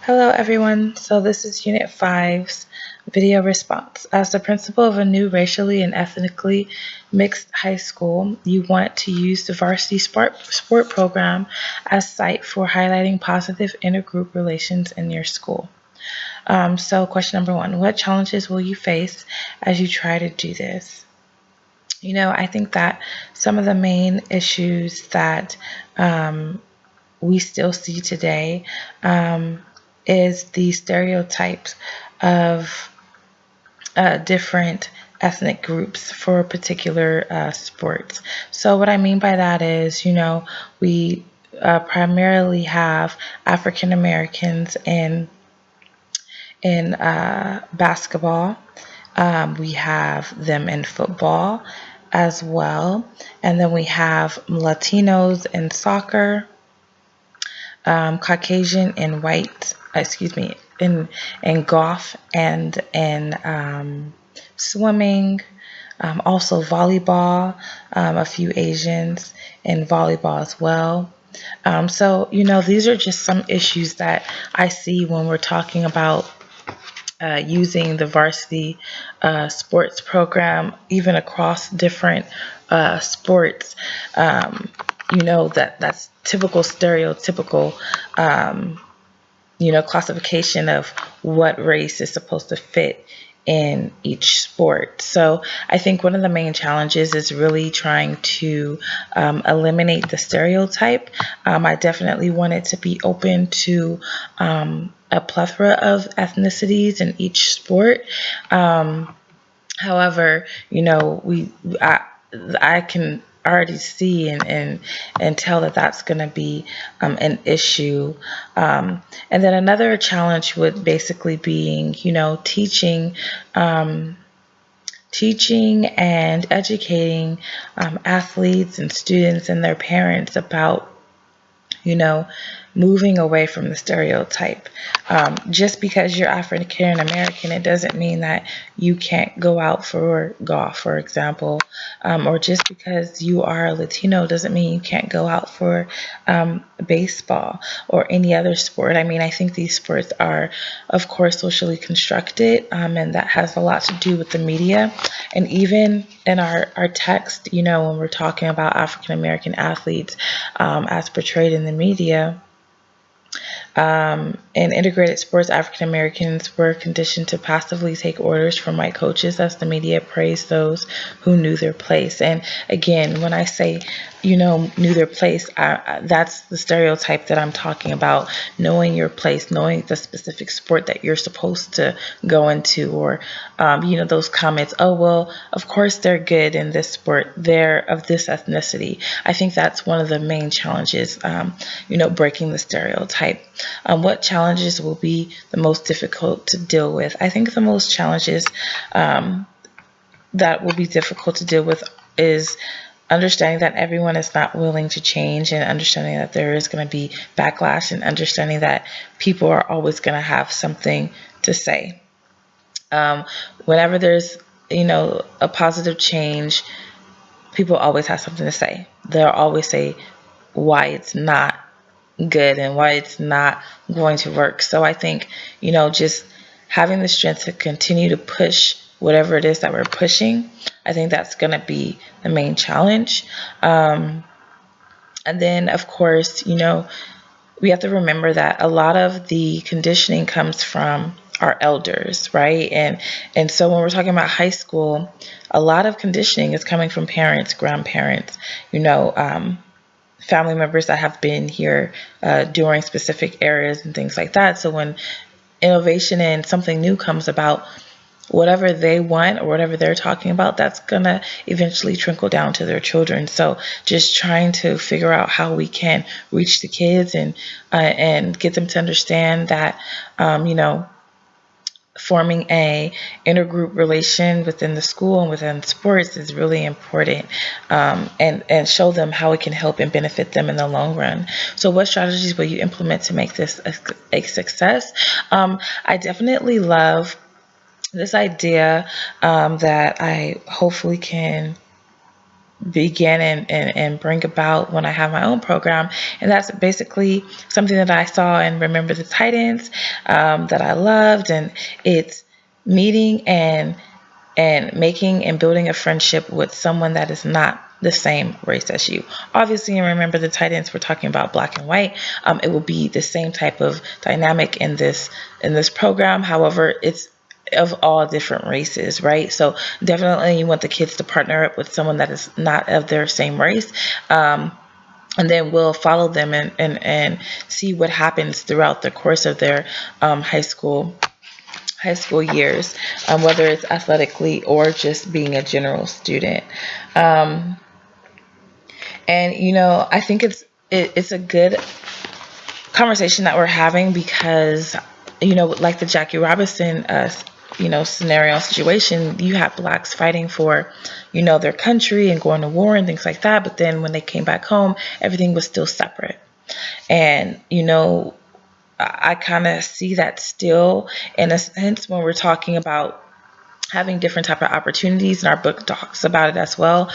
Hello everyone, so this is Unit 5's video response. As the principal of a new racially and ethnically mixed high school, you want to use the varsity sport program as site for highlighting positive intergroup relations in your school. So question number 1, what challenges will you face as you try to do this? I think that some of the main issues that we still see today is the stereotypes of different ethnic groups for particular sports. So what I mean by that is, we primarily have African Americans in basketball. We have them in football as well, and then we have Latinos in soccer, Caucasian and white, in golf and in swimming, also volleyball, a few Asians in volleyball as well. So, these are just some issues that I see when we're talking about using the varsity sports program, even across different sports. That's typical, stereotypical, classification of what race is supposed to fit in each sport. So I think one of the main challenges is really trying to eliminate the stereotype. I definitely want it to be open to a plethora of ethnicities in each sport. However, I can already see and tell that that's going to be an issue. And then another challenge would basically being, teaching and educating athletes and students and their parents about moving away from the stereotype. Just because you're African American, it doesn't mean that you can't go out for golf, for example. Or just because you are Latino doesn't mean you can't go out for baseball or any other sport. I mean, I think these sports are, of course, socially constructed, and that has a lot to do with the media. And even in our text, when we're talking about African American athletes as portrayed in the media, in integrated sports, African Americans were conditioned to passively take orders from white coaches as the media praised those who knew their place. And again, when I say, knew their place, that's the stereotype that I'm talking about, knowing your place, knowing the specific sport that you're supposed to go into, or, those comments, oh, well, of course they're good in this sport, they're of this ethnicity. I think that's one of the main challenges, breaking the stereotype. What challenges will be the most difficult to deal with? I think the most challenges that will be difficult to deal with is understanding that everyone is not willing to change, and understanding that there is going to be backlash, and understanding that people are always going to have something to say. Whenever there's, a positive change, people always have something to say. They'll always say why it's not good and why it's not going to work. So I think, just having the strength to continue to push whatever it is that we're pushing, I think that's going to be the main challenge. And then, of course, we have to remember that a lot of the conditioning comes from our elders, right? And so when we're talking about high school, a lot of conditioning is coming from parents, grandparents, family members that have been here during specific eras and things like that. So when innovation and something new comes about, whatever they want or whatever they're talking about, that's gonna eventually trickle down to their children. So just trying to figure out how we can reach the kids and get them to understand that, forming a intergroup relation within the school and within sports is really important, and show them how it can help and benefit them in the long run. So what strategies will you implement to make this a success? I definitely love this idea that I hopefully can begin and bring about when I have my own program. And that's basically something that I saw in Remember the Titans, that I loved. And it's meeting and making and building a friendship with someone that is not the same race as you. Obviously, and Remember the Titans, we're talking about black and white. It will be the same type of dynamic in this program. However, it's of all different races, right? So definitely you want the kids to partner up with someone that is not of their same race. And then we'll follow them and see what happens throughout the course of their high school years, whether it's athletically or just being a general student. And I think it's a good conversation that we're having, because like the Jackie Robinson scenario situation, you have blacks fighting for their country and going to war and things like that, but then when they came back home, everything was still separate. And I kind of see that still, in a sense, when we're talking about having different type of opportunities, and our book talks about it as well.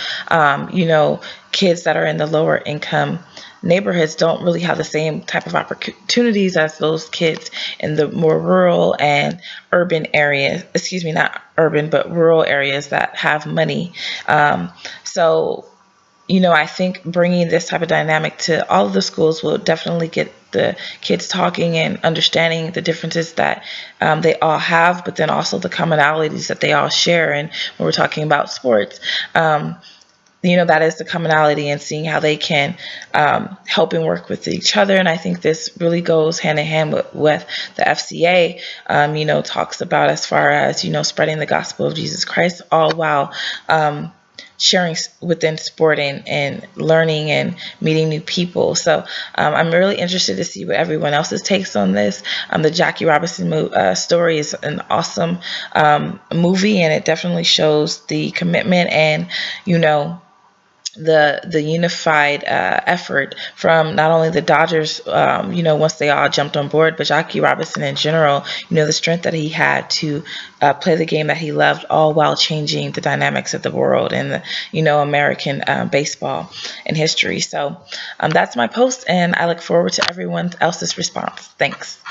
Kids that are in the lower income neighborhoods don't really have the same type of opportunities as those kids in the more rural and urban areas, not urban, but rural areas that have money. So I think bringing this type of dynamic to all of the schools will definitely get the kids talking and understanding the differences that they all have, but then also the commonalities that they all share. And when we're talking about sports, that is the commonality, and seeing how they can help and work with each other. And I think this really goes hand in hand with the FCA, talks about, as far as, spreading the gospel of Jesus Christ, all while sharing within sport and learning and meeting new people. So I'm really interested to see what everyone else's takes on this. The Jackie Robinson story is an awesome movie, and it definitely shows the commitment and, the unified effort from not only the Dodgers, once they all jumped on board, but Jackie Robinson in general, the strength that he had to play the game that he loved, all while changing the dynamics of the world and the, American baseball and history. So that's my post, and I look forward to everyone else's response. Thanks.